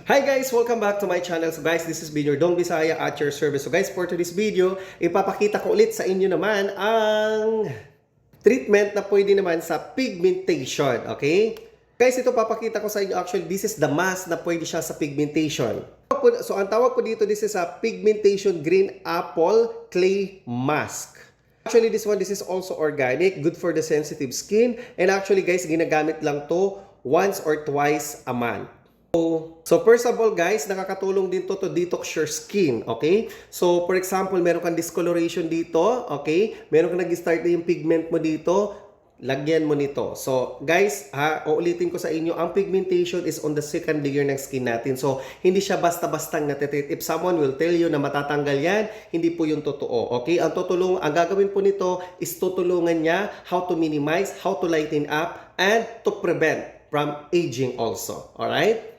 Hi guys! Welcome back to my channel. So guys, this is Binyor Dong Bisaya at your service. So guys, for today's video, ipapakita ko ulit sa inyo naman ang treatment na pwede naman sa pigmentation. Okay? Guys, ito papakita ko sa inyo. Actually, this is the mask na pwede siya sa pigmentation. So ang tawag ko dito, this is a pigmentation green apple clay mask. Actually, this is also organic, good for the sensitive skin. And actually guys, ginagamit lang to once or twice a month. So first of all guys, nakakatulong din to detox your skin, okay? So for example, meron kang discoloration dito, okay? Meron kang nag-start na yung pigment mo dito, lagyan mo nito. So guys, uulitin ko sa inyo, ang pigmentation is on the second layer ng skin natin. So hindi siya basta-bastang natitreat. If someone will tell you na matatanggal yan, hindi po yung totoo, okay? Ang gagawin po nito is tutulungan niya how to minimize, how to lighten up, and to prevent from aging also, alright?